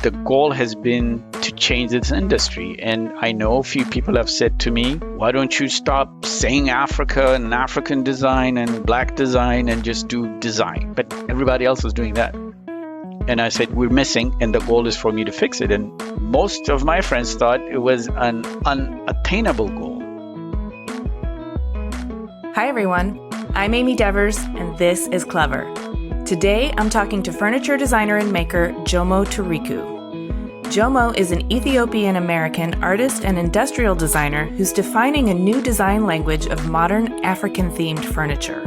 the goal has been to change this industry. And I know a few people have said to me, why don't you stop saying Africa and African design and black design and just do design? But everybody else is doing that. And I said, we're missing, and the goal is for me to fix it. And most of my friends thought it was an unattainable goal. Hi, everyone. I'm Amy Devers, and this is Clever. Today, I'm talking to furniture designer and maker Jomo Tariku. Jomo is an Ethiopian-American artist and industrial designer who's defining a new design language of modern African-themed furniture.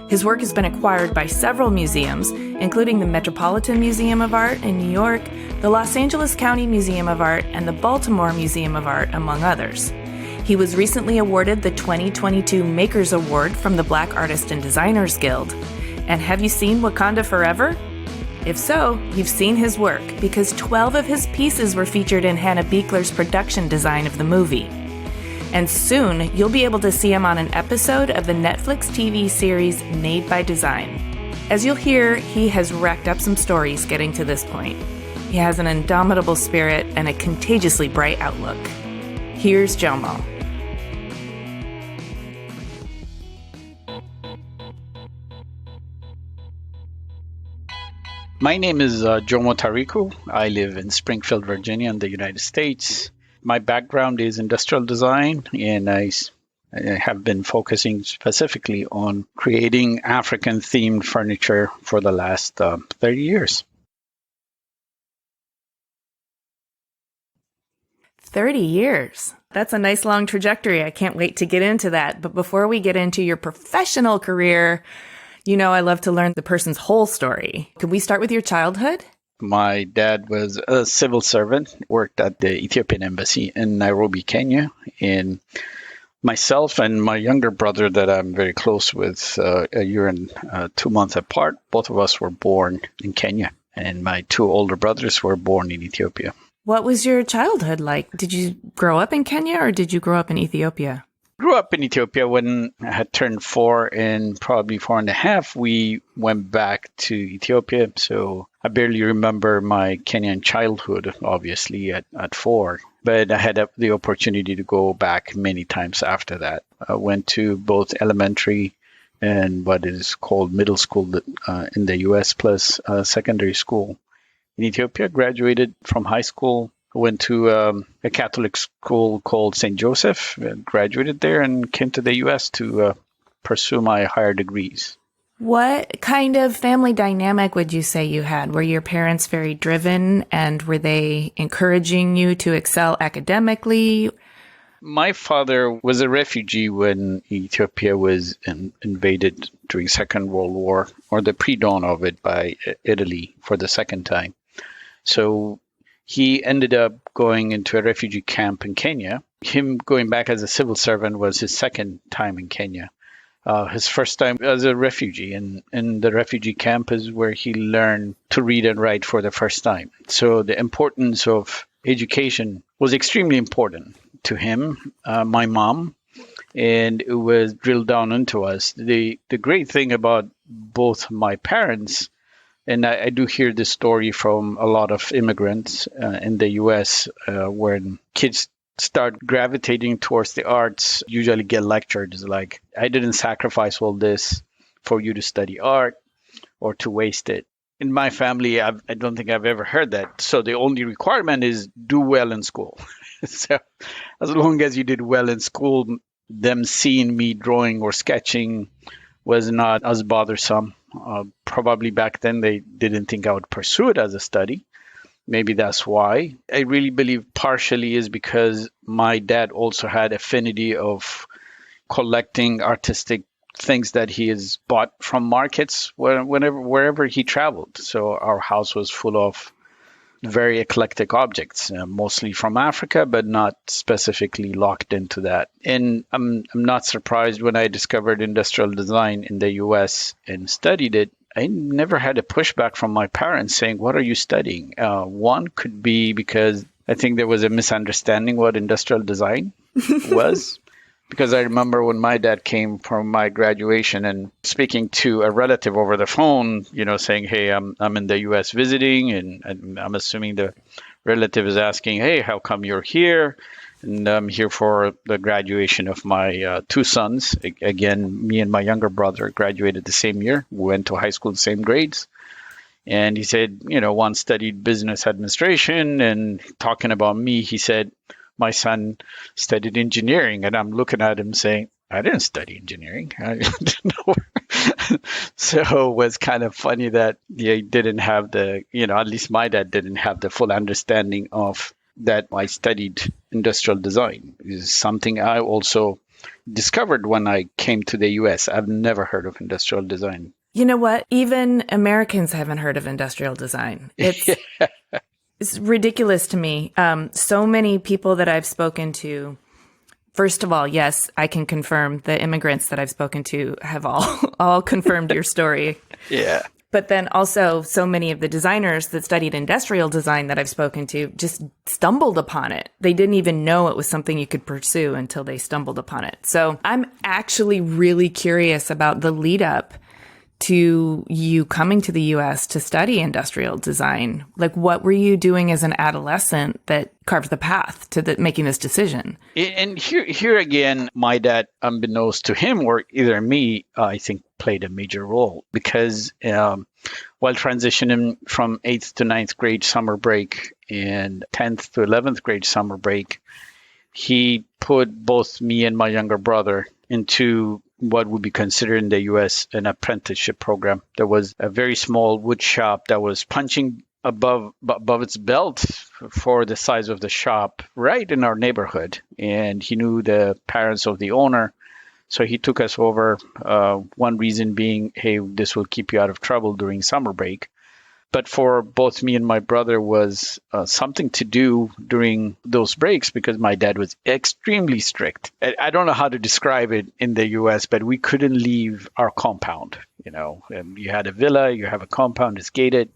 His work has been acquired by several museums, including the Metropolitan Museum of Art in New York, the Los Angeles County Museum of Art, and the Baltimore Museum of Art, among others. He was recently awarded the 2022 Makers Award from the Black Artists and Designers Guild. And have you seen Wakanda Forever? If so, you've seen his work, because 12 of his pieces were featured in Hannah Beechler's production design of the movie. And soon, you'll be able to see him on an episode of the Netflix TV series Made by Design. As you'll hear, he has racked up some stories getting to this point. He has an indomitable spirit and a contagiously bright outlook. Here's Jomo. My name is Jomo Tariku. I live in Springfield, Virginia in the United States. My background is industrial design, and I have been focusing specifically on creating African-themed furniture for the last 30 years. 30 years. That's a nice long trajectory. I can't wait to get into that. But before we get into your professional career, you know I love to learn the person's whole story. Could we start with your childhood? My dad was a civil servant, worked at the Ethiopian embassy in Nairobi, Kenya. And myself and my younger brother that I'm very close with, a year and 2 months apart, both of us were born in Kenya. And my two older brothers were born in Ethiopia. What was your childhood like? Did you grow up in Kenya or did you grow up in Ethiopia? Grew up in Ethiopia. When I had turned 4 and probably 4.5, we went back to Ethiopia. So I barely remember my Kenyan childhood, obviously, at 4. But I had the opportunity to go back many times after that. I went to both elementary and what is called middle school in the U.S. plus secondary school in Ethiopia. Graduated from high school. Went to a Catholic school called St. Joseph, graduated there, and came to the U.S. to pursue my higher degrees. What kind of family dynamic would you say you had? Were your parents very driven, and were they encouraging you to excel academically? My father was a refugee when Ethiopia was invaded during Second World War, or the pre-dawn of it, by Italy for the second time. So he ended up going into a refugee camp in Kenya. Him going back as a civil servant was his second time in Kenya. His first time as a refugee, and in the refugee camp is where he learned to read and write for the first time. So the importance of education was extremely important to him, my mom, and it was drilled down into us. The great thing about both my parents, and I do hear this story from a lot of immigrants in the U.S. When kids start gravitating towards the arts, usually get lectured. It's like, I didn't sacrifice all this for you to study art or to waste it. In my family, I don't think I've ever heard that. So the only requirement is do well in school. So as long as you did well in school, them seeing me drawing or sketching was not as bothersome. Probably back then they didn't think I would pursue it as a study. Maybe that's why. I really believe partially is because my dad also had affinity of collecting artistic things that he has bought from markets wherever he traveled. So our house was full of very eclectic objects, mostly from Africa, but not specifically locked into that. And I'm not surprised when I discovered industrial design in the US and studied it. I never had a pushback from my parents saying, what are you studying? One could be because I think there was a misunderstanding what industrial design was. because I remember when my dad came from my graduation and speaking to a relative over the phone, saying, "Hey, I'm in the U.S. visiting," and I'm assuming the relative is asking, "Hey, how come you're here?" And I'm here for the graduation of my two sons. Again, me and my younger brother graduated the same year. We went to high school, the same grades. And he said, one studied business administration, and talking about me, he said, my son studied engineering. And I'm looking at him saying, I didn't study engineering. I didn't know. So it was kind of funny that he didn't have at least my dad didn't have the full understanding of that I studied industrial design. Is something I also discovered when I came to the US. I've never heard of industrial design. You know what? Even Americans haven't heard of industrial design. It's ridiculous to me. So many people that I've spoken to, first of all, yes, I can confirm the immigrants that I've spoken to have all confirmed your story. Yeah. But then also so many of the designers that studied industrial design that I've spoken to just stumbled upon it. They didn't even know it was something you could pursue until they stumbled upon it. So I'm actually really curious about the lead up to you coming to the US to study industrial design. Like, what were you doing as an adolescent that carved the path to making this decision? And here again, my dad, unbeknownst to him or either me, I think played a major role because while transitioning from 8th to 9th grade summer break and 10th to 11th grade summer break, he put both me and my younger brother into what would be considered in the U.S. an apprenticeship program. There was a very small wood shop that was punching above its belt for the size of the shop right in our neighborhood. And he knew the parents of the owner. So he took us over, one reason being, hey, this will keep you out of trouble during summer break. But for both me and my brother was something to do during those breaks because my dad was extremely strict. I don't know how to describe it in the U.S., but we couldn't leave our compound. You had a villa, you have a compound, it's gated.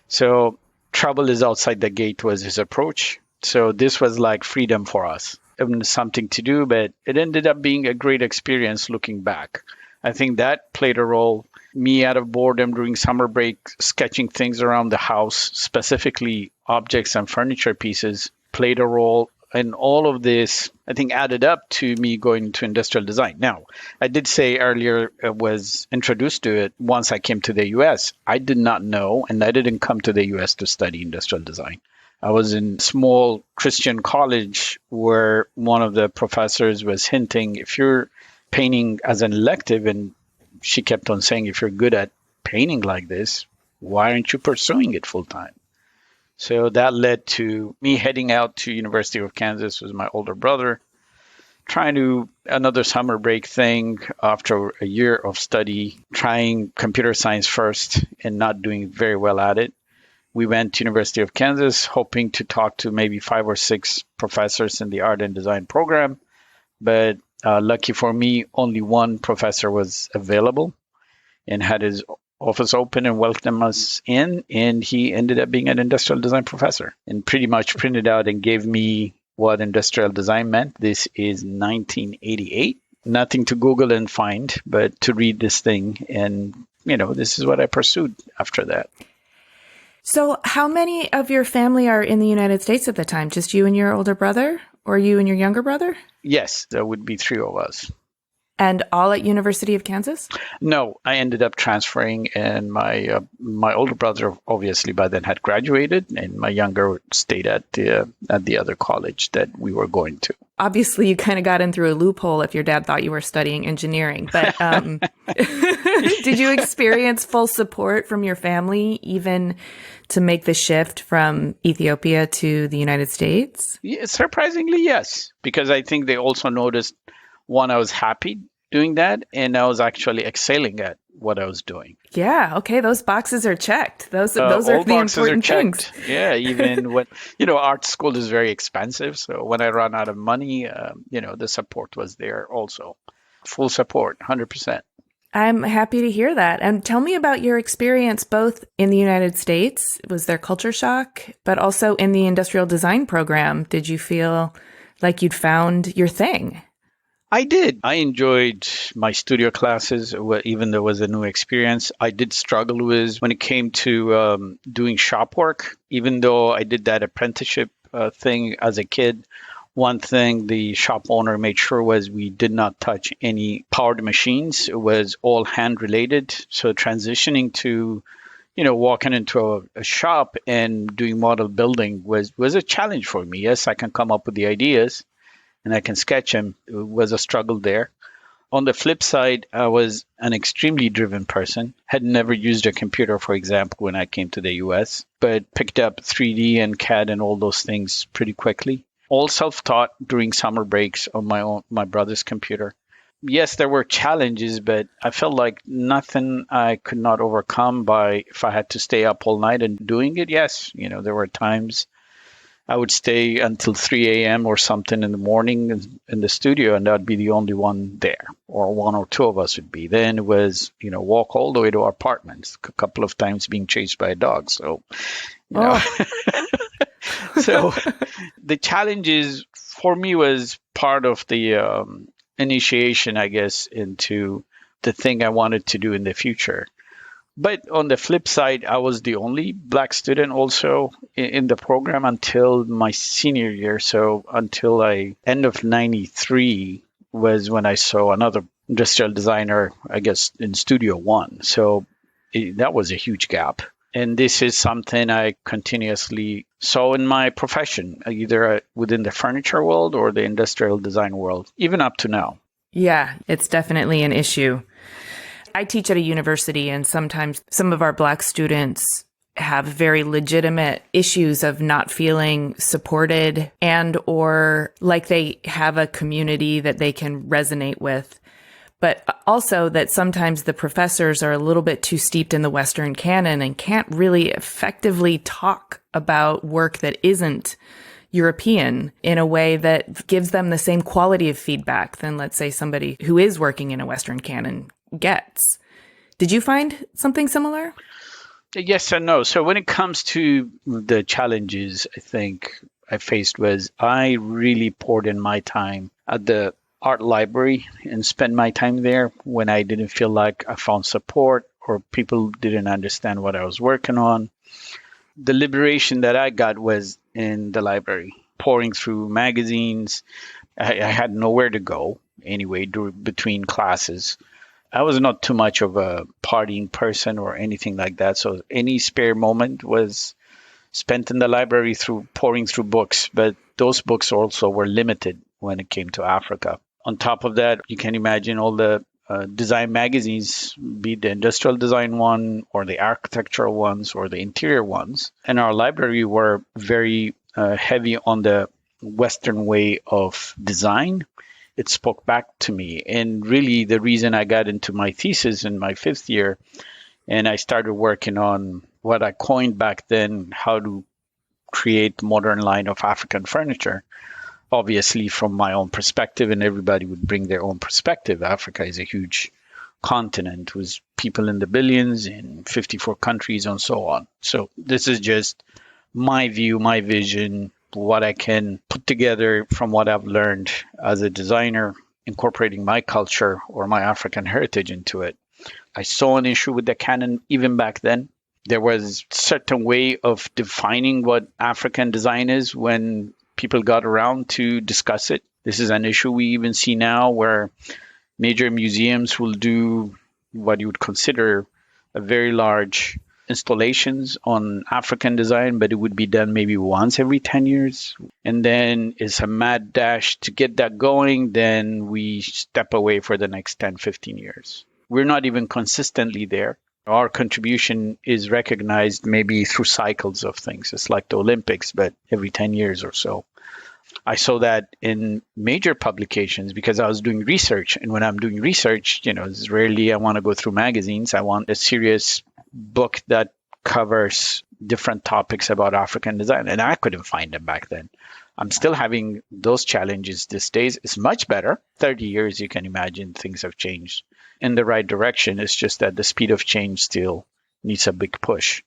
So trouble is outside the gate was his approach. So this was like freedom for us. It was something to do, but it ended up being a great experience looking back. I think that played a role. Me out of boredom during summer break, sketching things around the house, specifically objects and furniture pieces, played a role. And all of this, I think, added up to me going into industrial design. Now, I did say earlier, I was introduced to it once I came to the U.S. I did not know, and I didn't come to the U.S. to study industrial design. I was in small Christian college where one of the professors was hinting, if you're painting as an elective, and she kept on saying, if you're good at painting like this, why aren't you pursuing it full time? So that led to me heading out to University of Kansas with my older brother, trying to another summer break thing after a year of study, trying computer science first and not doing very well at it. We went to University of Kansas, hoping to talk to maybe 5 or 6 professors in the art and design program. But lucky for me, only one professor was available and had his office open and welcomed us in. And he ended up being an industrial design professor and pretty much printed out and gave me what industrial design meant. This is 1988. Nothing to Google and find, but to read this thing. And, this is what I pursued after that. So how many of your family are in the United States at the time? Just you and your older brother, or you and your younger brother? Yes, there would be 3 of us. And all at University of Kansas? No, I ended up transferring, and my older brother obviously by then had graduated, and my younger stayed at the other college that we were going to. Obviously, you kind of got in through a loophole if your dad thought you were studying engineering. But did you experience full support from your family, even to make the shift from Ethiopia to the United States? Yeah, surprisingly, yes, because I think they also noticed, one, I was happy doing that, and I was actually excelling at what I was doing. Yeah, okay, those boxes are checked. Those are the important things. Yeah, even when, art school is very expensive. So when I ran out of money, the support was there also. Full support, 100%. I'm happy to hear that. And tell me about your experience both in the United States. Was there culture shock, but also in the industrial design program? Did you feel like you'd found your thing? I did. I enjoyed my studio classes, even though it was a new experience. I did struggle with when it came to doing shop work, even though I did that apprenticeship thing as a kid. One thing the shop owner made sure was we did not touch any powered machines. It was all hand related. So transitioning to, walking into a shop and doing model building was a challenge for me. Yes, I can come up with the ideas and I can sketch them. It was a struggle there. On the flip side, I was an extremely driven person. Had never used a computer, for example, when I came to the US, but picked up 3D and CAD and all those things pretty quickly. All self-taught during summer breaks on my brother's computer. Yes, there were challenges, but I felt like nothing I could not overcome by if I had to stay up all night and doing it. Yes, there were times I would stay until 3 a.m. or something in the morning in the studio, and I'd be the only one there, or one or two of us would be. Then it was, walk all the way to our apartments, a couple of times being chased by a dog. So, so the challenges for me was part of the initiation, I guess, into the thing I wanted to do in the future. But on the flip side, I was the only Black student also in the program until my senior year. So until end of 93 was when I saw another industrial designer, I guess, in Studio One. So that was a huge gap. And this is something I continuously saw in my profession, either within the furniture world or the industrial design world, even up to now. Yeah, it's definitely an issue. I teach at a university, and sometimes some of our Black students have very legitimate issues of not feeling supported and or like they have a community that they can resonate with. But also that sometimes the professors are a little bit too steeped in the Western canon and can't really effectively talk about work that isn't European in a way that gives them the same quality of feedback than, let's say, somebody who is working in a Western canon gets. Did you find something similar? Yes and no. So when it comes to the challenges, I think I faced was I really poured in my time at the art library and spent my time there when I didn't feel like I found support or people didn't understand what I was working on. The liberation that I got was in the library, pouring through magazines. I had nowhere to go anyway between classes. I was not too much of a partying person or anything like that. So any spare moment was spent in the library through pouring through books. But those books also were limited when it came to Africa. On top of that, you can imagine all the design magazines, be it the industrial design one or the architectural ones or the interior ones. And our library were very heavy on the Western way of design. It spoke back to me. And really the reason I got into my thesis in my 5th year and I started working on what I coined back then, how to create modern line of African furniture, obviously from my own perspective, and everybody would bring their own perspective. Africa is a huge continent with people in the billions in 54 countries and so on. So this is just my view, my vision, what I can put together from what I've learned as a designer, incorporating my culture or my African heritage into it. I saw an issue with the Canon even back then. There was a certain way of defining what African design is when people got around to discuss it. This is an issue we even see now where major museums will do what you would consider a very large installations on African design, but it would be done maybe once every 10 years. And then it's a mad dash to get that going. Then we step away for the next 10, 15 years. We're not even consistently there. Our contribution is recognized maybe through cycles of things. It's like the Olympics, but every 10 years or so. I saw that in major publications because I was doing research. And when I'm doing research, it's rarely I want to go through magazines. I want a serious book that covers different topics about African design. And I couldn't find them back then. I'm still having those challenges these days. It's much better. 30 years, you can imagine things have changed in the right direction. It's just that the speed of change still needs a big push.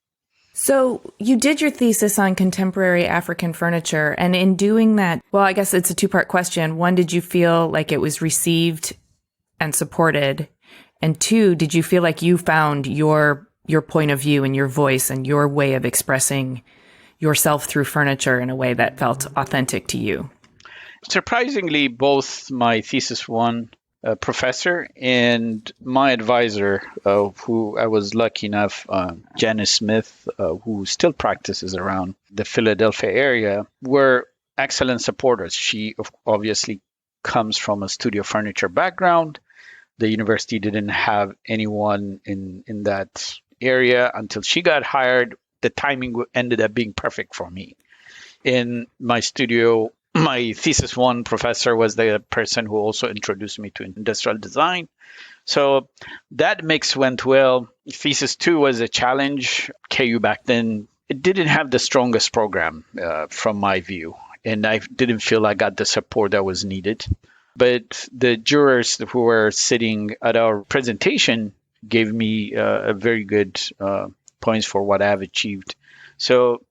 So you did your thesis on contemporary African furniture, and in doing that, well, I guess it's a two-part question. One, did you feel like it was received and supported? And two, did you feel like you found your point of view and your voice and your way of expressing yourself through furniture in a way that felt authentic to you? Surprisingly, both my thesis one professor and my advisor, who I was lucky enough, Janice Smith, who still practices around the Philadelphia area, were excellent supporters. She obviously comes from a studio furniture background. The university didn't have anyone in that area until she got hired. The timing ended up being perfect for me. In my studio, my thesis one professor was the person who also introduced me to industrial design. So that mix went well. Thesis two was a challenge. KU back then, it didn't have the strongest program from my view, and I didn't feel I got the support that was needed. But the jurors who were sitting at our presentation gave me a very good points for what I have achieved. So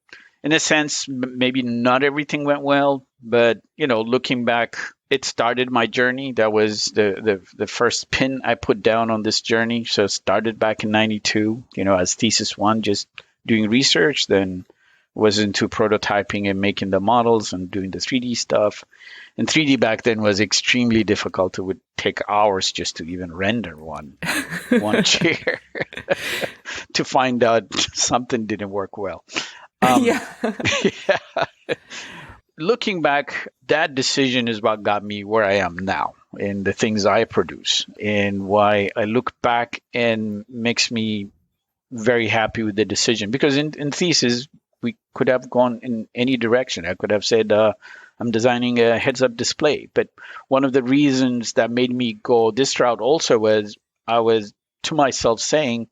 in a sense, maybe not everything went well, but looking back, it started my journey. That was the first pin I put down on this journey. So it started back in '92, as thesis one, just doing research, then was into prototyping and making the models and doing the 3D stuff. And 3D back then was extremely difficult. It would take hours just to even render one chair to find out something didn't work well. Yeah. Looking back, that decision is what got me where I am now and the things I produce, and why I look back and makes me very happy with the decision. Because in thesis, we could have gone in any direction. I could have said, I'm designing a heads-up display. But one of the reasons that made me go this route also was I was to myself saying,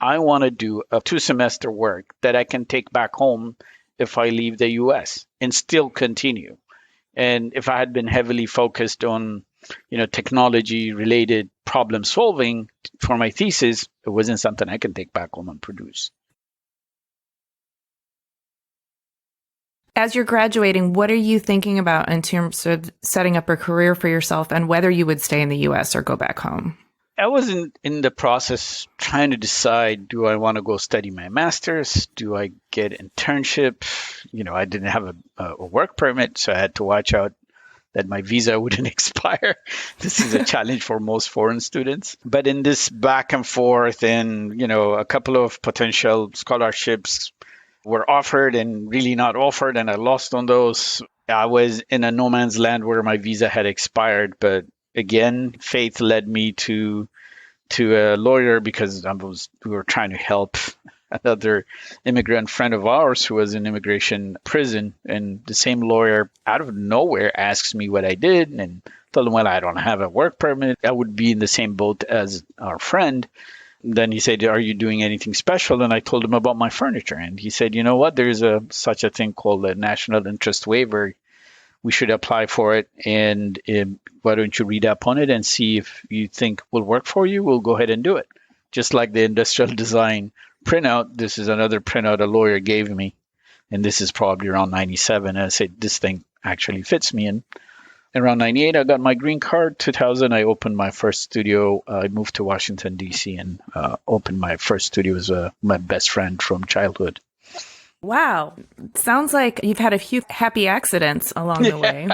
I want to do a 2-semester work that I can take back home if I leave the US and still continue. And if I had been heavily focused on, technology related problem solving for my thesis, it wasn't something I can take back home and produce. As you're graduating, what are you thinking about in terms of setting up a career for yourself and whether you would stay in the US or go back home? I was in the process trying to decide, do I want to go study my master's? Do I get internship? I didn't have a work permit, so I had to watch out that my visa wouldn't expire. This is a challenge for most foreign students. But in this back and forth and, a couple of potential scholarships were offered and really not offered, and I lost on those. I was in a no man's land where my visa had expired, but again, faith led me to a lawyer because we were trying to help another immigrant friend of ours who was in immigration prison, and the same lawyer out of nowhere asks me what I did, and told him, well, I don't have a work permit. I would be in the same boat as our friend. Then he said, are you doing anything special? And I told him about my furniture. And he said, you know what, there's such a thing called a national interest waiver. We should apply for it. And why don't you read up on it and see if you think will work for you? We'll go ahead and do it. Just like the industrial design printout, this is another printout a lawyer gave me. And this is probably around 97. And I said, this thing actually fits me. And around 98, I got my green card. 2000, I opened my first studio. I moved to Washington, D.C. and opened my first studio with my best friend from childhood. Wow. Sounds like you've had a few happy accidents along the way.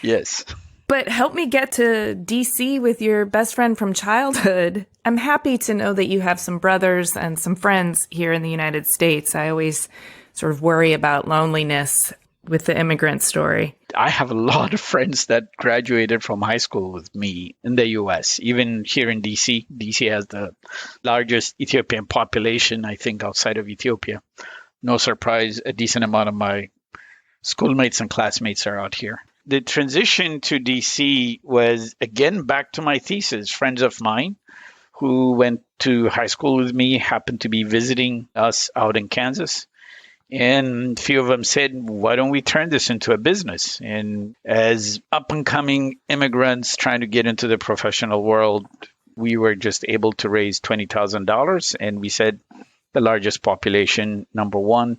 Yes. But help me get to D.C. with your best friend from childhood. I'm happy to know that you have some brothers and some friends here in the United States. I always sort of worry about loneliness with the immigrant story. I have a lot of friends that graduated from high school with me in the U.S., even here in D.C. D.C. has the largest Ethiopian population, I think, outside of Ethiopia. No surprise, a decent amount of my schoolmates and classmates are out here. The transition to D.C. was, again, back to my thesis. Friends of mine who went to high school with me happened to be visiting us out in Kansas. And a few of them said, why don't we turn this into a business? And as up-and-coming immigrants trying to get into the professional world, we were just able to raise $20,000. And we said, the largest population, number one,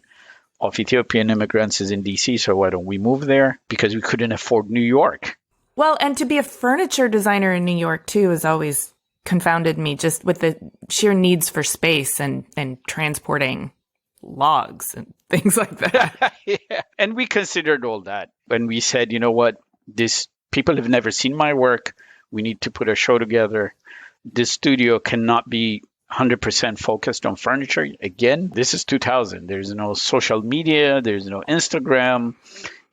of Ethiopian immigrants is in DC. So why don't we move there? Because we couldn't afford New York. Well, and to be a furniture designer in New York, too, has always confounded me, just with the sheer needs for space and transporting logs and things like that. Yeah. And we considered all that when we said, you know what, this people have never seen my work. We need to put a show together. This studio cannot be 100% focused on furniture. Again, this is 2000. There's no social media. There's no Instagram.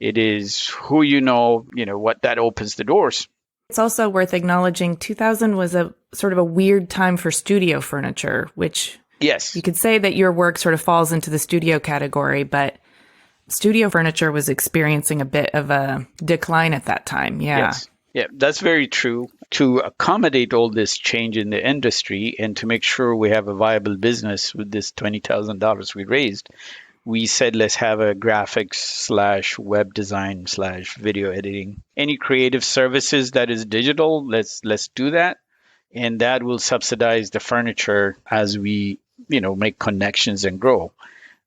It is who you know, what that opens the doors. It's also worth acknowledging 2000 was a sort of a weird time for studio furniture, which yes, you could say that your work sort of falls into the studio category, but studio furniture was experiencing a bit of a decline at that time. Yeah. Yes. Yeah, that's very true. To accommodate all this change in the industry and to make sure we have a viable business with this $20,000 we raised, we said, let's have a graphics / web design / video editing. Any creative services that is digital, let's do that. And that will subsidize the furniture as we, make connections and grow.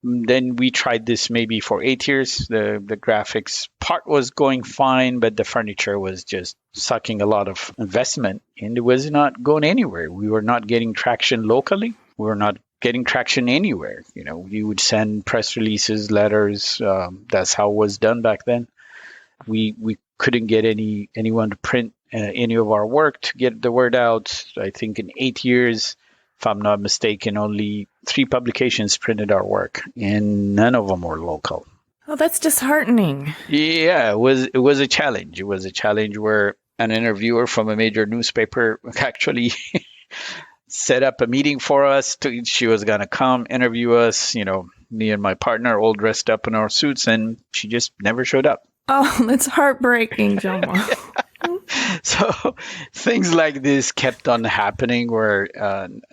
Then we tried this maybe for 8 years. The graphics part was going fine, but the furniture was just sucking a lot of investment and it was not going anywhere. We were not getting traction locally. We were not getting traction anywhere. You would send press releases, letters. That's how it was done back then. We couldn't get anyone to print any of our work to get the word out. I think in 8 years, if I'm not mistaken, only 3 publications printed our work, and none of them were local. Oh, that's disheartening. Yeah, it was a challenge. It was a challenge where an interviewer from a major newspaper actually set up a meeting for us. She was going to come interview us, me and my partner all dressed up in our suits, and she just never showed up. Oh, that's heartbreaking, Jomo. So things like this kept on happening where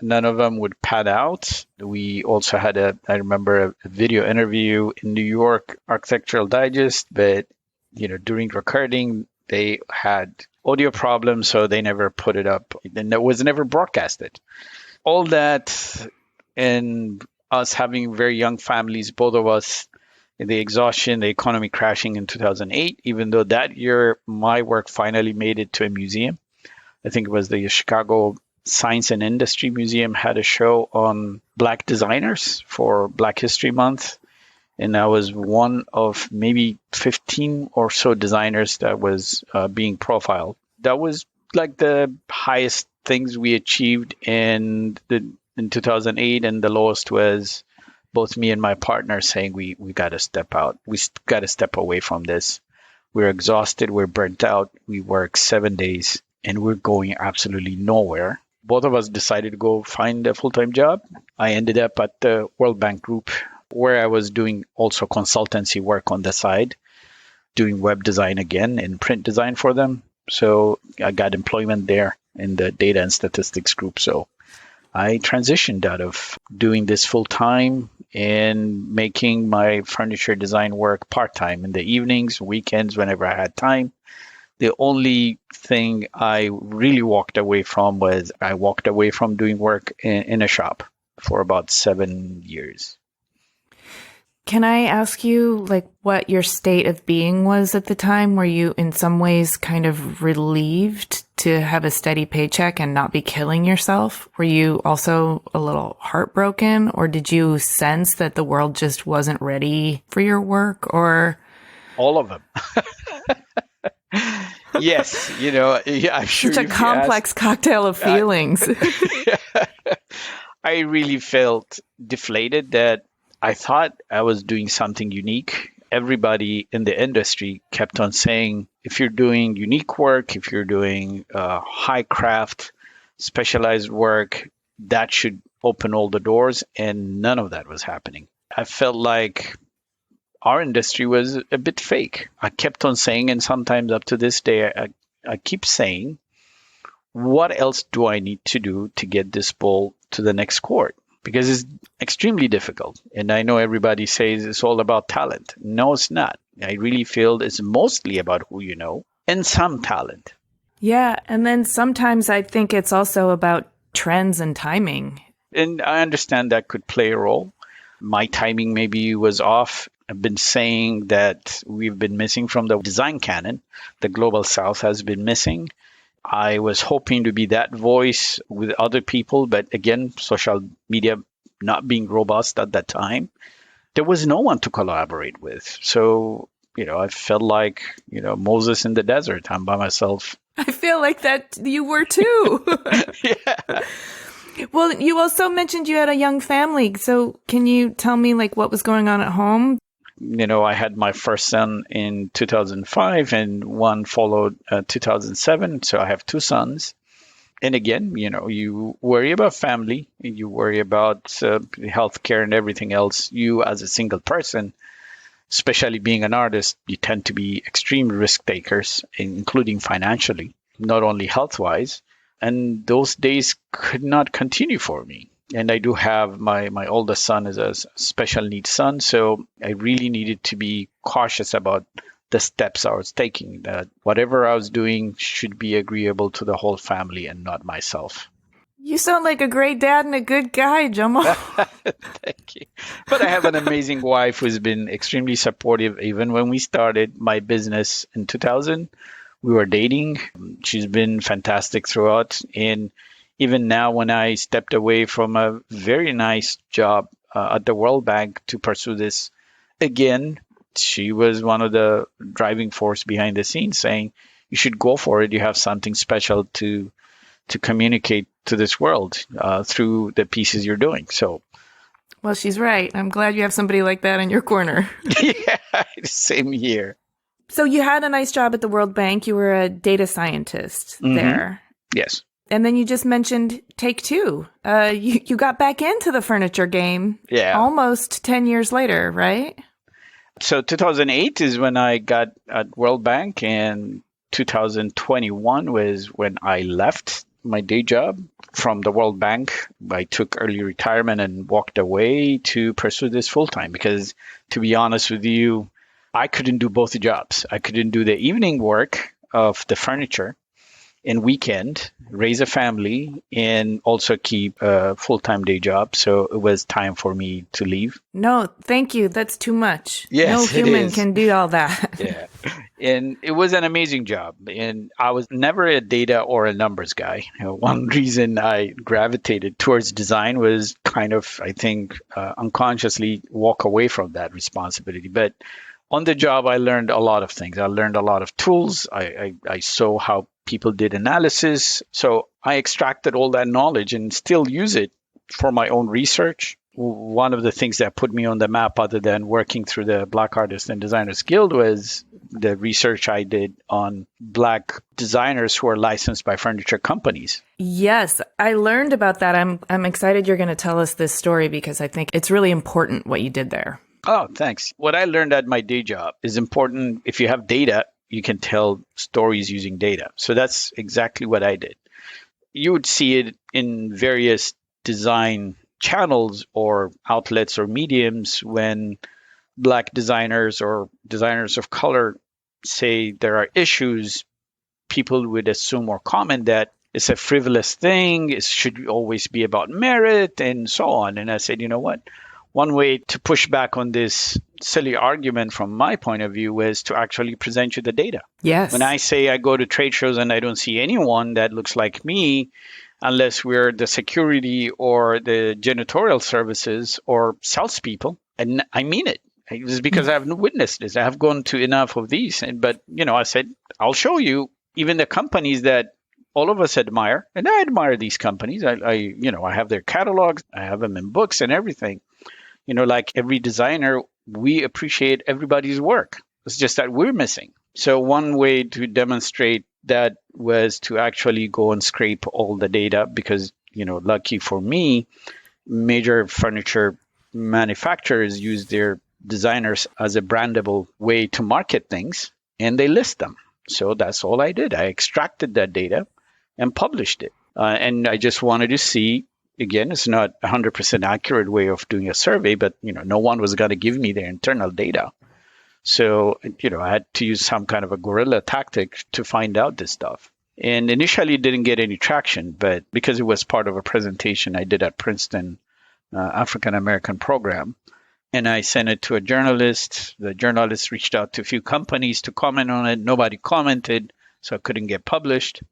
none of them would pad out. We also had I remember a video interview in New York, Architectural Digest, but during recording they had audio problems, so they never put it up, and it was never broadcasted. All that, and us having very young families, both of us, the exhaustion, the economy crashing in 2008, even though that year my work finally made it to a museum. I think it was the Chicago Science and Industry Museum had a show on Black designers for Black History Month. And I was one of maybe 15 or so designers that was being profiled. That was like the highest things we achieved in 2008, and the lowest was both me and my partner saying we got to step out. We got to step away from this. We're exhausted. We're burnt out. We work 7 days and we're going absolutely nowhere. Both of us decided to go find a full-time job. I ended up at the World Bank Group, where I was doing also consultancy work on the side, doing web design again and print design for them. So I got employment there in the data and statistics group. So I transitioned out of doing this full time and making my furniture design work part-time in the evenings, weekends, whenever I had time. The only thing I really walked away from was I walked away from doing work in a shop for about 7 years. Can I ask you, what your state of being was at the time? Were you in some ways kind of relieved to have a steady paycheck and not be killing yourself? Were you also a little heartbroken, or did you sense that the world just wasn't ready for your work, or? All of them. Yes, I'm sure. Such a complex cocktail of feelings. I really felt deflated that I thought I was doing something unique. Everybody in the industry kept on saying, if you're doing unique work, if you're doing high craft, specialized work, that should open all the doors. And none of that was happening. I felt like our industry was a bit fake. I kept on saying, and sometimes up to this day, I keep saying, what else do I need to do to get this ball to the next court? Because it's extremely difficult. And I know everybody says it's all about talent. No, it's not. I really feel it's mostly about who you know and some talent. Yeah. And then sometimes I think it's also about trends and timing. And I understand that could play a role. My timing maybe was off. I've been saying that we've been missing from the design canon. The global south has been missing. I was hoping to be that voice with other people, but again, social media not being robust at that time, there was no one to collaborate with. So, I felt like, Moses in the desert. I'm by myself. I feel like that you were too. Yeah. Well, you also mentioned you had a young family. So can you tell me what was going on at home? I had my first son in 2005 and one followed 2007. So I have two sons. And again, you worry about family, you worry about healthcare and everything else. You as a single person, especially being an artist, you tend to be extreme risk takers, including financially, not only health-wise. And those days could not continue for me. And I do have my oldest son is a special needs son. So I really needed to be cautious about the steps I was taking, that whatever I was doing should be agreeable to the whole family and not myself. You sound like a great dad and a good guy, Jomo. Thank you. But I have an amazing wife who's been extremely supportive. Even when we started my business in 2000, we were dating. She's been fantastic throughout. And even now, when I stepped away from a very nice job at the World Bank to pursue this again, she was one of the driving force behind the scenes saying, you should go for it. You have something special to communicate to this world through the pieces you're doing. So, well, she's right. I'm glad you have somebody like that in your corner. Yeah, same here. So you had a nice job at the World Bank. You were a data scientist there. Yes. And then you just mentioned Take Two. You got back into the furniture game almost 10 years later, right? So 2008 is when I got at World Bank, and 2021 was when I left my day job from the World Bank. I took early retirement and walked away to pursue this full time because, to be honest with you, I couldn't do both jobs. I couldn't do the evening work of the furniture and weekend, raise a family, and also keep a full-time day job. So it was time for me to leave. No, thank you. That's too much. Yes, no human can do all that. Yeah. And it was an amazing job. And I was never a data or a numbers guy. One reason I gravitated towards design was kind of, I think, unconsciously walk away from that responsibility. But on the job, I learned a lot of things. I learned a lot of tools. I saw how people did analysis. So I extracted all that knowledge and still use it for my own research. One of the things that put me on the map, other than working through the Black Artists and Designers Guild, was the research I did on Black designers who are licensed by furniture companies. Yes, I learned about that. I'm excited you're going to tell us this story because I think it's really important what you did there. Oh, thanks. What I learned at my day job is important. If you have data, you can tell stories using data. So that's exactly what I did. You would see it in various design channels or outlets or mediums when Black designers or designers of color say there are issues. People would assume or comment that it's a frivolous thing. It should always be about merit and so on. And I said, you know what? One way to push back on this silly argument from my point of view was to actually present you the data. Yes. When I say I go to trade shows and I don't see anyone that looks like me, unless we're the security or the janitorial services or salespeople, and I mean it. It's because I've witnessed this. I have gone to enough of these. But, I said, I'll show you even the companies that all of us admire. And I admire these companies. I have their catalogs. I have them in books and everything. Like every designer, we appreciate everybody's work. It's just that we're missing. So one way to demonstrate that was to actually go and scrape all the data because, lucky for me, major furniture manufacturers use their designers as a brandable way to market things, and they list them. So that's all I did. I extracted that data and published it. And I just wanted to see, again, it's not 100% accurate way of doing a survey, but, no one was going to give me their internal data. So, I had to use some kind of a guerrilla tactic to find out this stuff. And initially it didn't get any traction, but because it was part of a presentation I did at Princeton African American program, and I sent it to a journalist. The journalist reached out to a few companies to comment on it. Nobody commented, so it couldn't get published.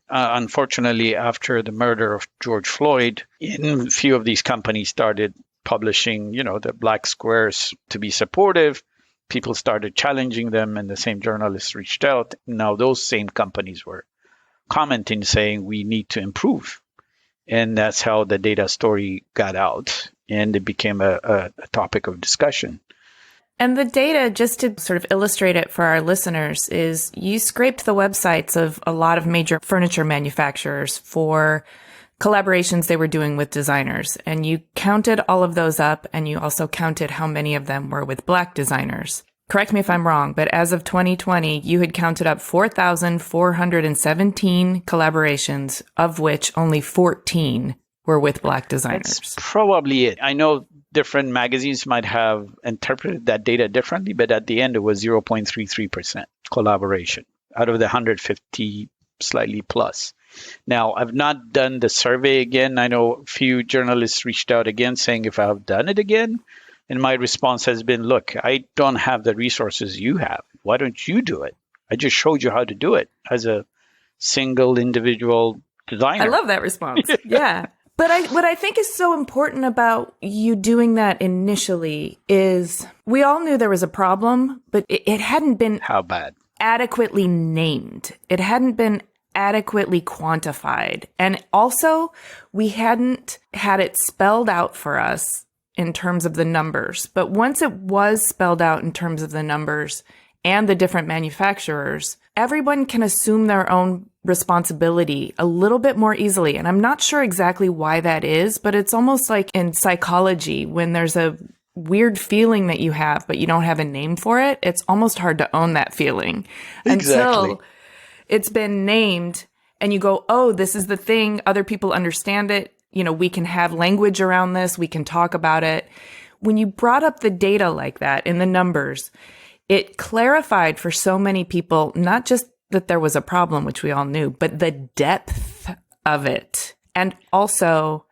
Unfortunately, after the murder of George Floyd, a few of these companies started publishing, the black squares to be supportive. People started challenging them, and the same journalists reached out. Now those same companies were commenting, saying we need to improve. And that's how the data story got out, and it became a topic of discussion. And the data, just to sort of illustrate it for our listeners, is you scraped the websites of a lot of major furniture manufacturers for collaborations they were doing with designers. And you counted all of those up, and you also counted how many of them were with Black designers. Correct me if I'm wrong, but as of 2020, you had counted up 4,417 collaborations, of which only 14 were with Black designers. That's probably it. I know different magazines might have interpreted that data differently, but at the end, it was 0.33% collaboration out of the 150 slightly plus. Now, I've not done the survey again. I know a few journalists reached out again saying if I've done it again. And my response has been, look, I don't have the resources you have. Why don't you do it? I just showed you how to do it as a single individual designer. I love that response. Yeah. But what I think is so important about you doing that initially is we all knew there was a problem, but it hadn't been how bad adequately named. It hadn't been adequately quantified. And also, we hadn't had it spelled out for us in terms of the numbers. But once it was spelled out in terms of the numbers and the different manufacturers, everyone can assume their own responsibility a little bit more easily. And I'm not sure exactly why that is, but it's almost like in psychology, when there's a weird feeling that you have, but you don't have a name for it, it's almost hard to own that feeling until it's been named and you go, oh, this is the thing. Other people understand it. We can have language around this. We can talk about it. When you brought up the data like that in the numbers, it clarified for so many people, not just that there was a problem, which we all knew, but the depth of it. And also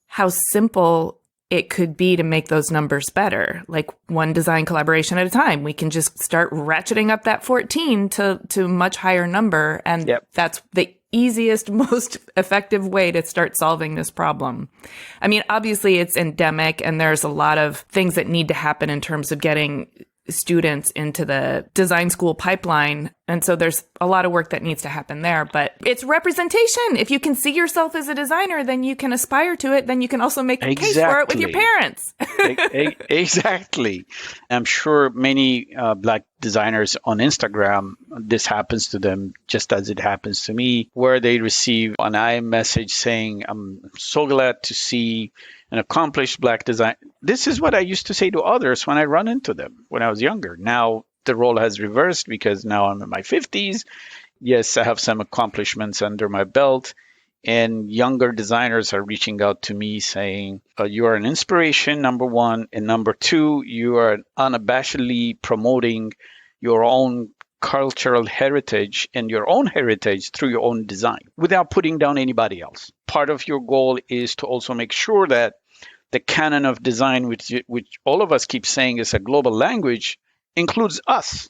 how simple it could be to make those numbers better. Like one design collaboration at a time. We can just start ratcheting up that 14 to a much higher number. And that's the easiest, most effective way to start solving this problem. I mean, obviously it's endemic and there's a lot of things that need to happen in terms of getting students into the design school pipeline. And so there's a lot of work that needs to happen there, but it's representation. If you can see yourself as a designer, then you can aspire to it. Then you can also make a case for it with your parents. Exactly. I'm sure many Black designers on Instagram, this happens to them just as it happens to me, where they receive an iMessage saying, I'm so glad to see an accomplished Black design. This is what I used to say to others when I run into them when I was younger. Now the role has reversed because now I'm in my 50s. Yes, I have some accomplishments under my belt. And younger designers are reaching out to me saying, you are an inspiration, number one. And number two, you are unabashedly promoting your own cultural heritage and your own heritage through your own design without putting down anybody else. Part of your goal is to also make sure that the canon of design, which all of us keep saying is a global language, includes us.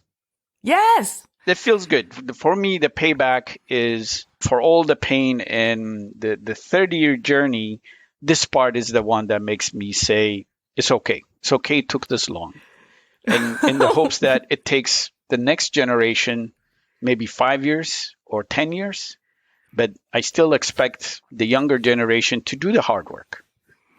Yes. That feels good. For me, the payback is for all the pain and the 30-year journey. This part is the one that makes me say, it's okay. It's okay it took this long. And in the hopes that it takes the next generation, maybe 5 years or 10 years. But I still expect the younger generation to do the hard work,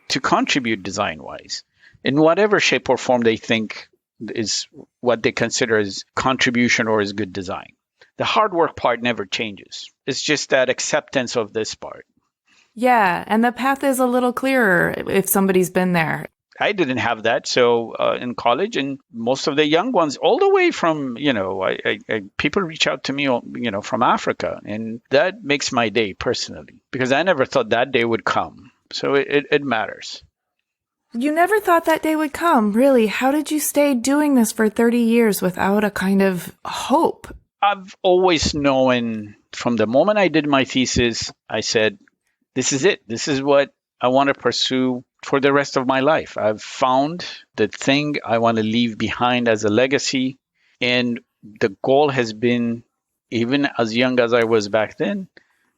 to contribute design-wise in whatever shape or form they think is what they consider as contribution or as good design. The hard work part never changes. It's just that acceptance of this part. Yeah, and the path is a little clearer if somebody's been there. I didn't have that. So in college, and most of the young ones, all the way from, people reach out to me, from Africa. And that makes my day personally, because I never thought that day would come. So it matters. You never thought that day would come, really? How did you stay doing this for 30 years without a kind of hope? I've always known from the moment I did my thesis, I said, this is it. This is what I want to pursue for the rest of my life. I've found the thing I want to leave behind as a legacy. And the goal has been, even as young as I was back then,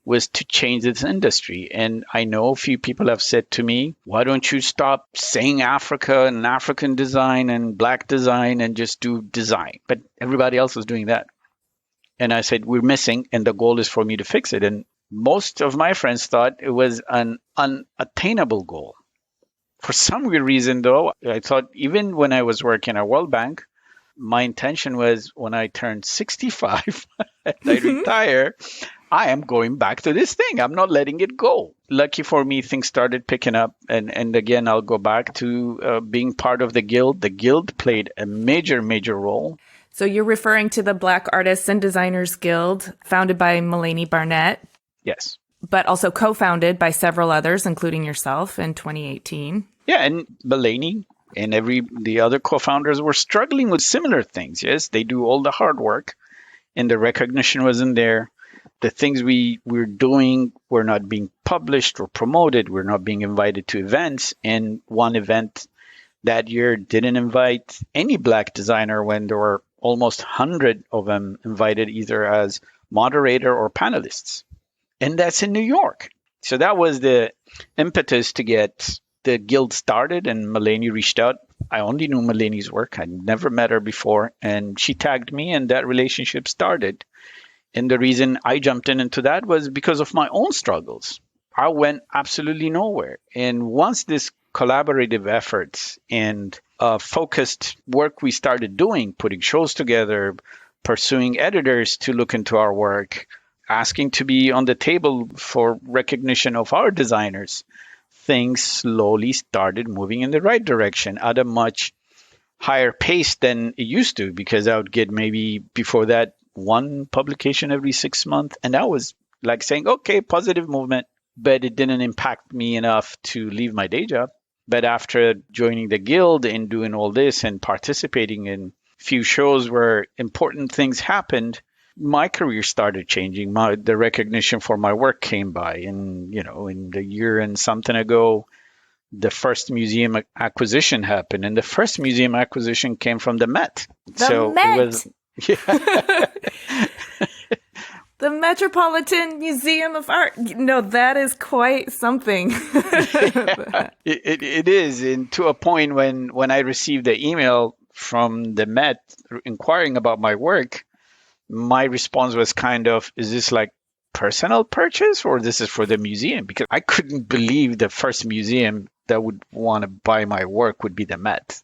was to change this industry. And I know a few people have said to me, why don't you stop saying Africa and African design and black design and just do design? But everybody else is doing that. And I said, we're missing, and the goal is for me to fix it. And most of my friends thought it was an unattainable goal. For some weird reason, though, I thought even when I was working at World Bank, my intention was when I turned 65 and I retire, I am going back to this thing. I'm not letting it go. Lucky for me, things started picking up. And again, I'll go back to being part of the guild. The guild played a major, major role. So you're referring to the Black Artists and Designers Guild, founded by Melanie Barnett. Yes. But also co-founded by several others, including yourself in 2018. Yeah, and Melanie and the other co-founders were struggling with similar things. Yes, they do all the hard work, and the recognition wasn't there. The things we were doing were not being published or promoted. We're not being invited to events. And one event that year didn't invite any Black designer when there were almost 100 of them invited either as moderator or panelists. And that's in New York. So that was the impetus to get the guild started, and Melanie reached out. I only knew Melanie's work. I'd never met her before, and she tagged me, and that relationship started. And the reason I jumped into that was because of my own struggles. I went absolutely nowhere. And once this collaborative efforts and focused work we started doing, putting shows together, pursuing editors to look into our work, asking to be on the table for recognition of our designers, things slowly started moving in the right direction at a much higher pace than it used to, because I would get maybe before that one publication every 6 months. And that was like saying, okay, positive movement, but it didn't impact me enough to leave my day job. But after joining the guild and doing all this and participating in few shows where important things happened, my career started changing. The recognition for my work came by. And, in the year and something ago, the first museum acquisition happened. And the first museum acquisition came from the Met. Met. It was, yeah. The Metropolitan Museum of Art. No, that is quite something. Yeah, it is. And to a point when I received the email from the Met inquiring about my work, my response was kind of, is this like personal purchase or this is for the museum? Because I couldn't believe the first museum that would want to buy my work would be the Met.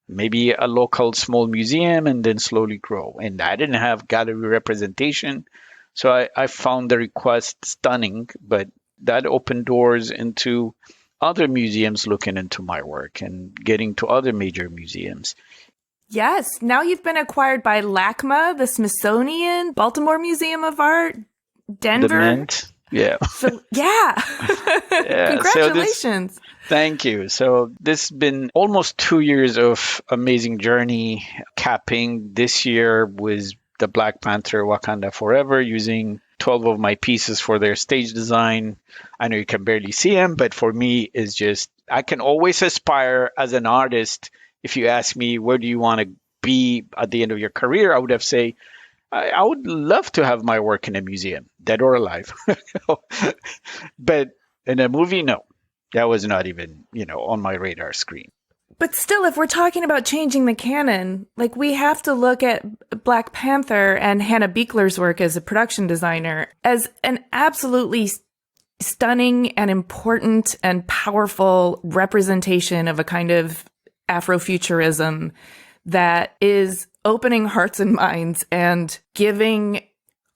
Maybe a local small museum and then slowly grow. And I didn't have gallery representation. So I found the request stunning, but that opened doors into other museums looking into my work and getting to other major museums. Yes. Now you've been acquired by LACMA, the Smithsonian, Baltimore Museum of Art, Denver. The Mint. Yeah. So, yeah. Yeah. Congratulations. Thank you. So this has been almost 2 years of amazing journey. Capping this year was the Black Panther Wakanda Forever, using 12 of my pieces for their stage design. I know you can barely see them, but for me, it's just, I can always aspire as an artist. If you ask me, where do you want to be at the end of your career? I would have say, I would love to have my work in a museum, dead or alive. But in a movie, no, that was not even, on my radar screen. But still, if we're talking about changing the canon, like we have to look at Black Panther and Hannah Beekler's work as a production designer as an absolutely stunning and important and powerful representation of a kind of Afrofuturism that is opening hearts and minds and giving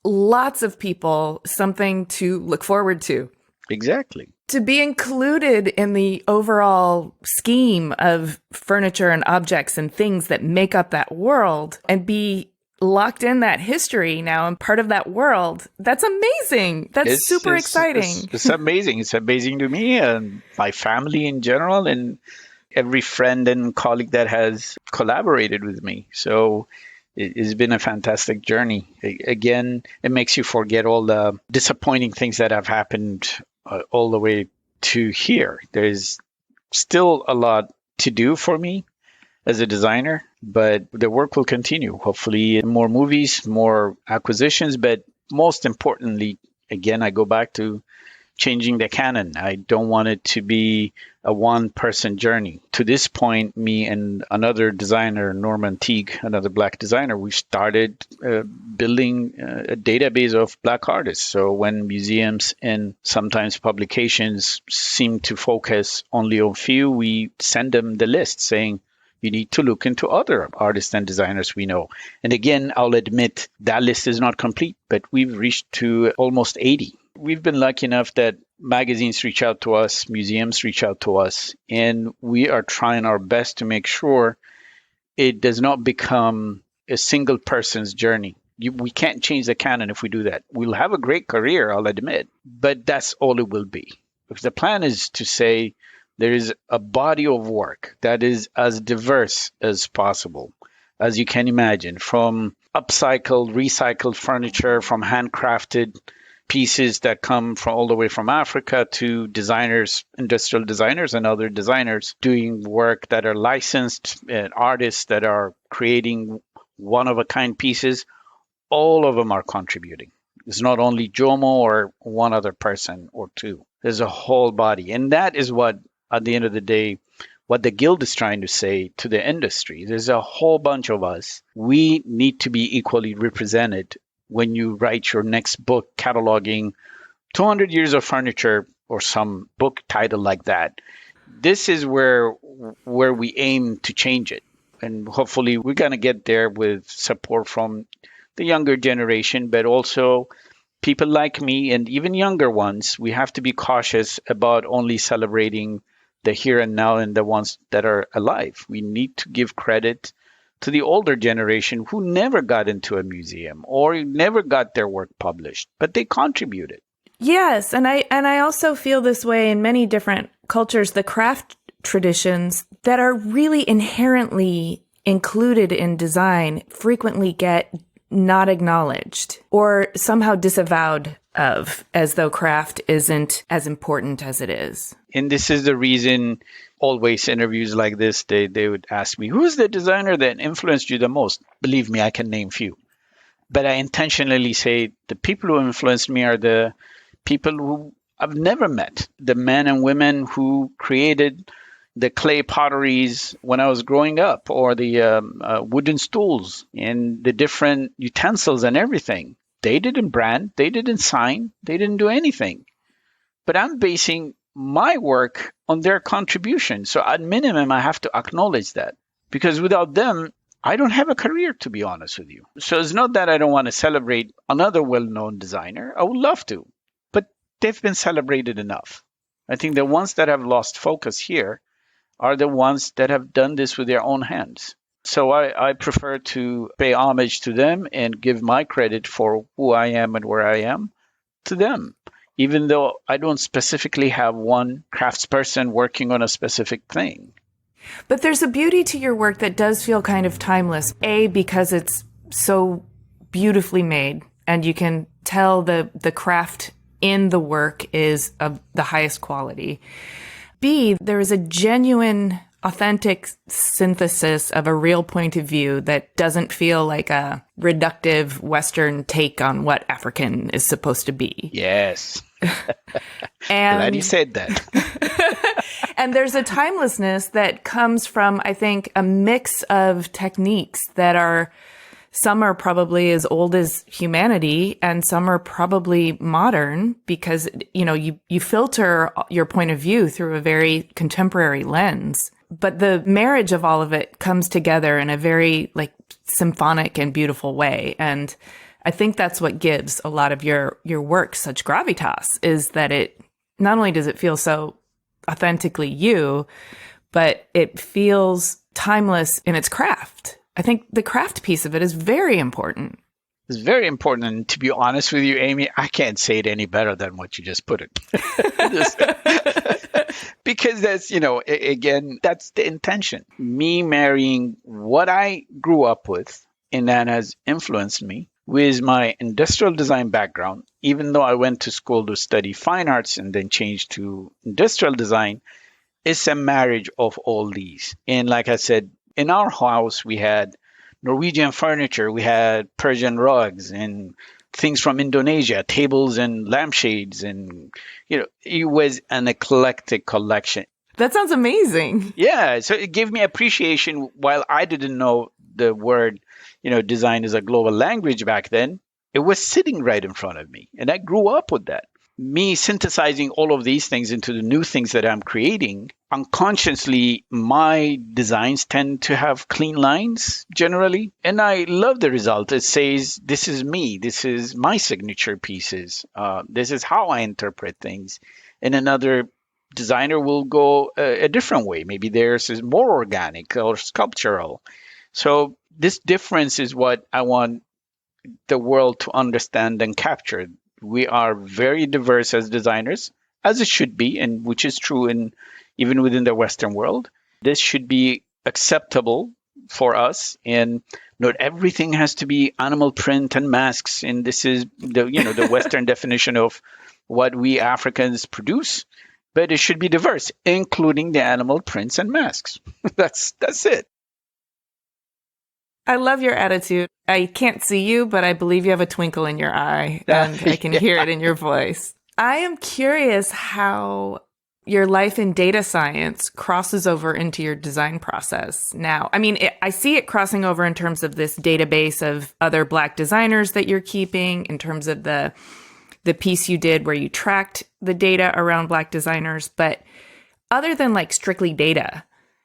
lots of people something to look forward to. Exactly. To be included in the overall scheme of furniture and objects and things that make up that world and be locked in that history now and part of that world, that's amazing. That's super exciting. It's amazing. It's amazing to me and my family in general and every friend and colleague that has collaborated with me. So It's been a fantastic journey. Again, it makes you forget all the disappointing things that have happened all the way to here. There's still a lot to do for me as a designer, but the work will continue. Hopefully, more movies, more acquisitions, but most importantly, again, I go back to changing the canon. I don't want it to be a one-person journey. To this point, me and another designer, Norman Teague, another Black designer, we started building a database of Black artists. So when museums and sometimes publications seem to focus only on few, we send them the list saying, you need to look into other artists and designers we know. And again, I'll admit that list is not complete, but we've reached to almost 80. We've been lucky enough that magazines reach out to us, museums reach out to us, and we are trying our best to make sure it does not become a single person's journey. We can't change the canon if we do that. We'll have a great career, I'll admit, but that's all it will be. If the plan is to say there is a body of work that is as diverse as possible, as you can imagine, from upcycled, recycled furniture, from handcrafted pieces that come from all the way from Africa to designers, industrial designers and other designers doing work that are licensed and artists that are creating one-of-a-kind pieces. All of them are contributing. It's not only Jomo or one other person or two. There's a whole body. And that is what, at the end of the day, what the guild is trying to say to the industry. There's a whole bunch of us. We need to be equally represented when you write your next book cataloging 200 years of furniture or some book title like that. This is where we aim to change it. And hopefully we're going to get there with support from the younger generation, but also people like me and even younger ones. We have to be cautious about only celebrating the here and now and the ones that are alive. We need to give credit to the older generation who never got into a museum or never got their work published, but they contributed. Yes, and I also feel this way in many different cultures. The craft traditions that are really inherently included in design frequently get not acknowledged or somehow disavowed of, as though craft isn't as important as it is. And this is the reason always interviews like this, they would ask me, who's the designer that influenced you the most? Believe me, I can name few. But I intentionally say the people who influenced me are the people who I've never met, the men and women who created the clay potteries when I was growing up, or the wooden stools and the different utensils and everything. They didn't brand, they didn't sign, they didn't do anything. But I'm basing my work on their contribution. So at minimum, I have to acknowledge that, because without them, I don't have a career, to be honest with you. So it's not that I don't want to celebrate another well-known designer. I would love to, but they've been celebrated enough. I think the ones that have lost focus here are the ones that have done this with their own hands. So I prefer to pay homage to them and give my credit for who I am and where I am to them, even though I don't specifically have one craftsperson working on a specific thing. But there's a beauty to your work that does feel kind of timeless. A, because it's so beautifully made and you can tell the craft in the work is of the highest quality. B, there is a genuine, authentic synthesis of a real point of view that doesn't feel like a reductive Western take on what African is supposed to be. Yes. And glad you said that. And there's a timelessness that comes from, I think, a mix of techniques that are, some are probably as old as humanity and some are probably modern because, you know, you filter your point of view through a very contemporary lens. But the marriage of all of it comes together in a very like symphonic and beautiful way. And I think that's what gives a lot of your work such gravitas, is that it not only does it feel so authentically you, but it feels timeless in its craft. I think the craft piece of it is very important. It's very important. And to be honest with you, Amy, I can't say it any better than what you just put it. Because that's, you know, again, that's the intention. Me marrying what I grew up with and that has influenced me with my industrial design background. Even though I went to school to study fine arts and then changed to industrial design, it's a marriage of all these. And like I said, in our house, we had Norwegian furniture, we had Persian rugs and things from Indonesia, tables and lampshades. And, it was an eclectic collection. That sounds amazing. Yeah. So it gave me appreciation while I didn't know the word, design is a global language back then. It was sitting right in front of me. And I grew up with that. Me synthesizing all of these things into the new things that I'm creating, unconsciously, my designs tend to have clean lines generally. And I love the result. It says, this is me. This is my signature pieces. This is how I interpret things. And another designer will go a different way. Maybe theirs is more organic or sculptural. So this difference is what I want the world to understand and capture. We are very diverse as designers, as it should be, and which is true even within the Western world. This should be acceptable for us, and not everything has to be animal print and masks. And this is the Western definition of what we Africans produce. But it should be diverse, including the animal prints and masks. That's it. I love your attitude. I can't see you, but I believe you have a twinkle in your eye, and I can hear it in your voice. I am curious how your life in data science crosses over into your design process now. I mean, I see it crossing over in terms of this database of other Black designers that you're keeping, in terms of the piece you did where you tracked the data around Black designers. But other than like strictly data,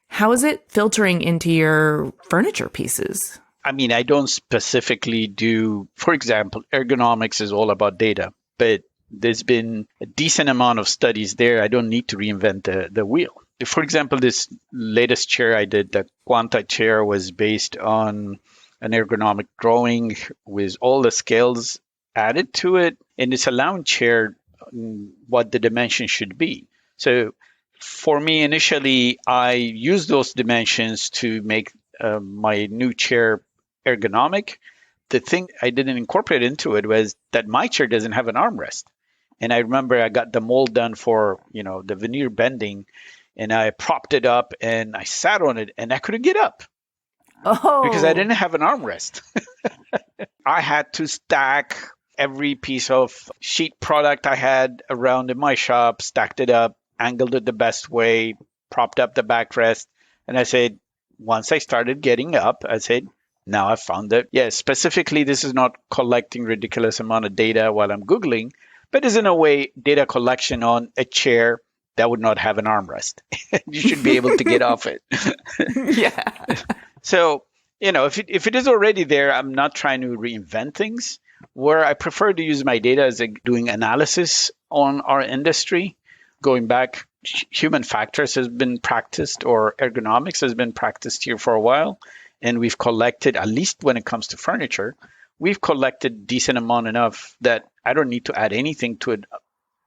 how is it filtering into your furniture pieces? I mean, I don't specifically do, for example, ergonomics is all about data, but there's been a decent amount of studies there. I don't need to reinvent the wheel. For example, this latest chair I did, the Quanta chair, was based on an ergonomic drawing with all the scales added to it. And it's a lounge chair, what the dimension should be. So for me, initially, I used those dimensions to make my new chair ergonomic. The thing I didn't incorporate into it was that my chair doesn't have an armrest. And I remember I got the mold done for, the veneer bending, and I propped it up and I sat on it and I couldn't get up. Oh, because I didn't have an armrest. I had to stack every piece of sheet product I had around in my shop, stacked it up, angled it the best way, propped up the backrest. And I said, once I started getting up, I said, now I found it. Yeah, specifically, this is not collecting ridiculous amount of data while I'm Googling, but is in a way data collection on a chair that would not have an armrest. You should be able to get off it. yeah. So, if it is already there, I'm not trying to reinvent things. Where I prefer to use my data is doing analysis on our industry. Going back, human factors has been practiced, or ergonomics has been practiced here for a while. And we've collected, at least when it comes to furniture, we've collected decent amount enough that I don't need to add anything to it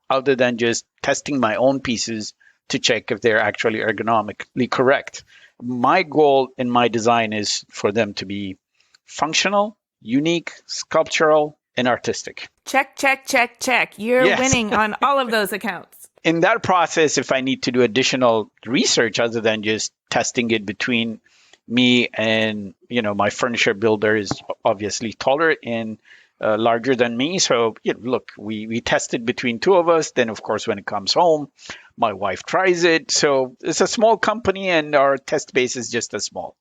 other than just testing my own pieces to check if they're actually ergonomically correct. My goal in my design is for them to be functional, unique, sculptural, and artistic. Check, check, check, check. You're Yes. winning on all of those accounts. In that process, if I need to do additional research other than just testing it between me and, my furniture builder is obviously taller and larger than me. So, look, we test it between two of us. Then, of course, when it comes home, my wife tries it. So it's a small company and our test base is just as small.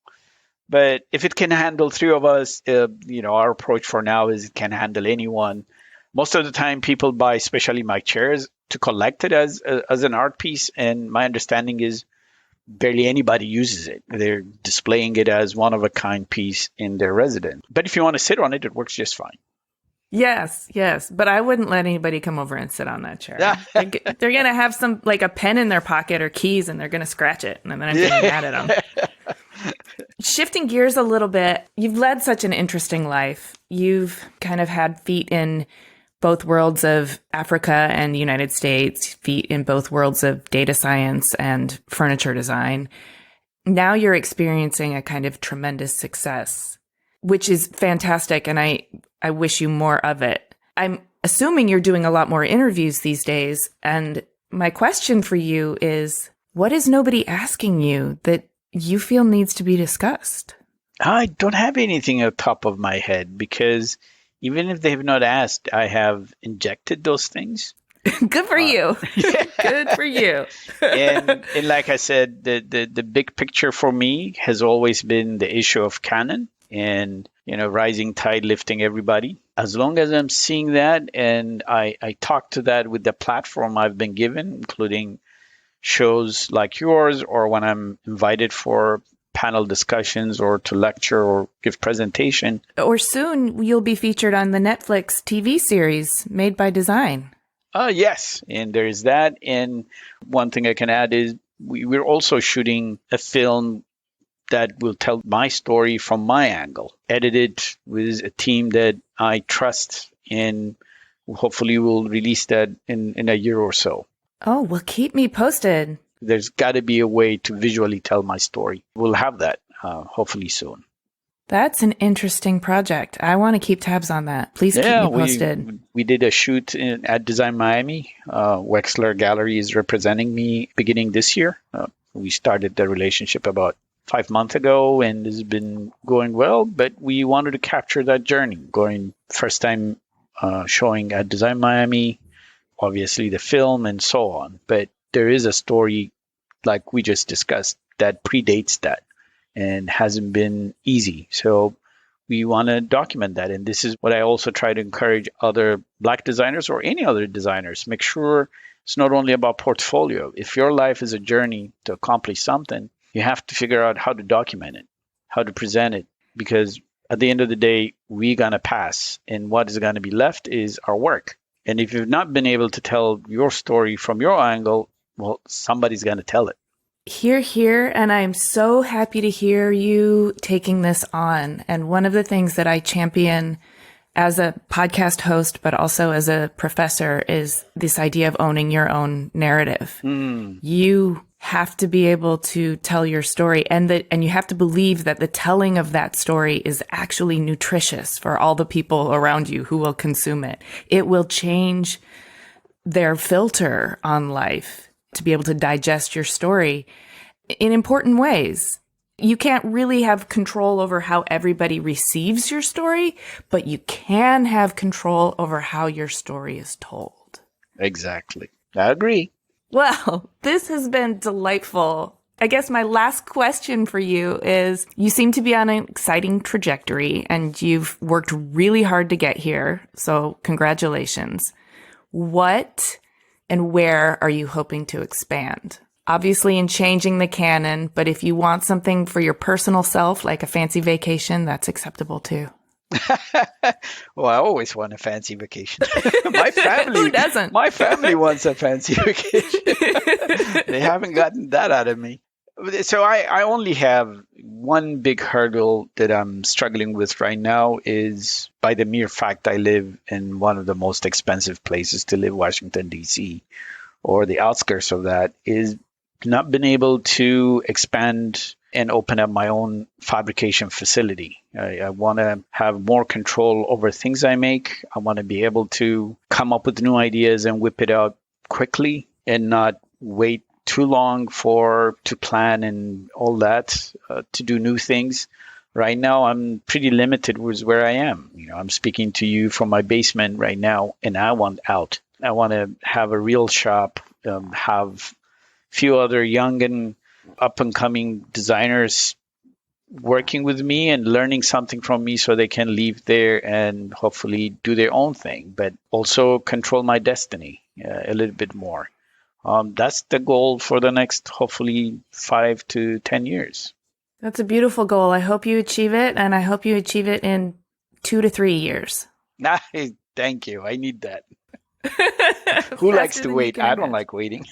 But if it can handle three of us, our approach for now is it can handle anyone. Most of the time, people buy, especially my chairs, to collect it as an art piece. And my understanding is barely anybody uses it. They're displaying it as one-of-a-kind piece in their residence. But if you want to sit on it, it works just fine. Yes. But I wouldn't let anybody come over and sit on that chair. They're going to have some, like a pen in their pocket or keys, and they're going to scratch it. And then I'm getting mad at them. Shifting gears a little bit, you've led such an interesting life. You've kind of had feet in both worlds of Africa and the United States, feet in both worlds of data science and furniture design. Now you're experiencing a kind of tremendous success. which is fantastic. And I wish you more of it. I'm assuming you're doing a lot more interviews these days. And my question for you is, what is nobody asking you that you feel needs to be discussed? I don't have anything at the top of my head because even if they have not asked, I have injected those things. Good for you. Yeah. Good for you. and like I said, the big picture for me has always been the issue of Canon and, rising tide lifting everybody. As long as I'm seeing that and I talk to that with the platform I've been given, including shows like yours or when I'm invited for panel discussions or to lecture or give presentation. Or soon you'll be featured on the Netflix TV series Made by Design. Yes, and there is that. And one thing I can add is we're also shooting a film that will tell my story from my angle, edited with a team that I trust, and hopefully we'll release that in a year or so. Oh, well, keep me posted. There's got to be a way to visually tell my story. We'll have that hopefully soon. That's an interesting project. I want to keep tabs on that. Please keep me posted. We did a shoot at Design Miami. Wexler Gallery is representing me beginning this year. We started the relationship about 5 months ago and it's been going well, but we wanted to capture that journey. Going first time showing at Design Miami, obviously the film and so on. But there is a story like we just discussed that predates that and hasn't been easy. So we want to document that. And this is what I also try to encourage other Black designers or any other designers. Make sure it's not only about portfolio. If your life is a journey to accomplish something, you have to figure out how to document it, how to present it, because at the end of the day, we're going to pass. And what is going to be left is our work. And if you've not been able to tell your story from your angle, well, somebody's going to tell it. Hear, hear, and I'm so happy to hear you taking this on. And one of the things that I champion as a podcast host, but also as a professor, is this idea of owning your own narrative. You have to be able to tell your story and you have to believe that the telling of that story is actually nutritious for all the people around you who will consume it. It will change their filter on life to be able to digest your story in important ways. You can't really have control over how everybody receives your story, but you can have control over how your story is told. Exactly. I agree. Well, this has been delightful. I guess my last question for you is, you seem to be on an exciting trajectory and you've worked really hard to get here. So congratulations. What and where are you hoping to expand? Obviously in changing the canon, but if you want something for your personal self, like a fancy vacation, that's acceptable too. Well, I always want a fancy vacation. My family, who doesn't? My family wants a fancy vacation. They haven't gotten that out of me. So I only have one big hurdle that I'm struggling with right now is by the mere fact I live in one of the most expensive places to live, Washington, D.C., or the outskirts of that, is not been able to expand and open up my own fabrication facility. I want to have more control over things I make. I want to be able to come up with new ideas and whip it out quickly and not wait too long to plan and all that, to do new things. Right now, I'm pretty limited with where I am. I'm speaking to you from my basement right now, and I want out. I want to have a real shop, have a few other young and up-and-coming designers working with me and learning something from me so they can leave there and hopefully do their own thing, but also control my destiny a little bit more. That's the goal for the next, hopefully, 5 to 10 years. That's a beautiful goal. I hope you achieve it, and I hope you achieve it in 2 to 3 years. Thank you. I need that. Who likes to wait? I don't like waiting.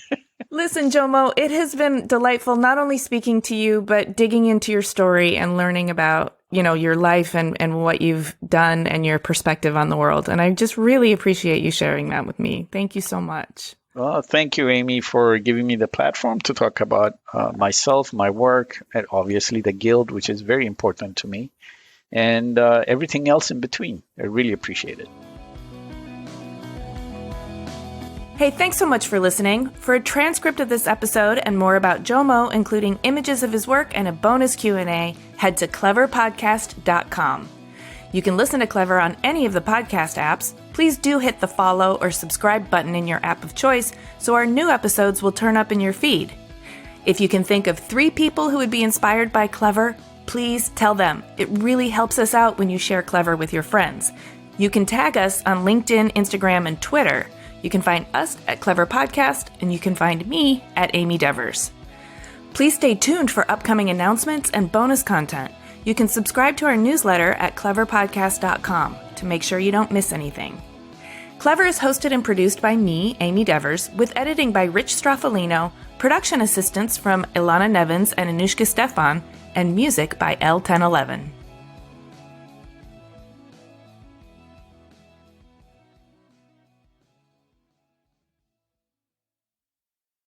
Listen, Jomo, it has been delightful not only speaking to you, but digging into your story and learning about, your life and what you've done and your perspective on the world. And I just really appreciate you sharing that with me. Thank you so much. Well, thank you, Amy, for giving me the platform to talk about myself, my work, and obviously the guild, which is very important to me. and everything else in between. I really appreciate it. Hey, thanks so much for listening. For a transcript of this episode and more about Jomo, including images of his work and a bonus Q&A, head to cleverpodcast.com. You can listen to Clever on any of the podcast apps. Please do hit the follow or subscribe button in your app of choice so our new episodes will turn up in your feed. If you can think of 3 people who would be inspired by Clever, please tell them. It really helps us out when you share Clever with your friends. You can tag us on LinkedIn, Instagram, and Twitter. You can find us at Clever Podcast, and you can find me at Amy Devers. Please stay tuned for upcoming announcements and bonus content. You can subscribe to our newsletter at cleverpodcast.com to make sure you don't miss anything. Clever is hosted and produced by me, Amy Devers, with editing by Rich Straffolino, production assistance from Ilana Nevins and Anushka Stefan, and music by L1011.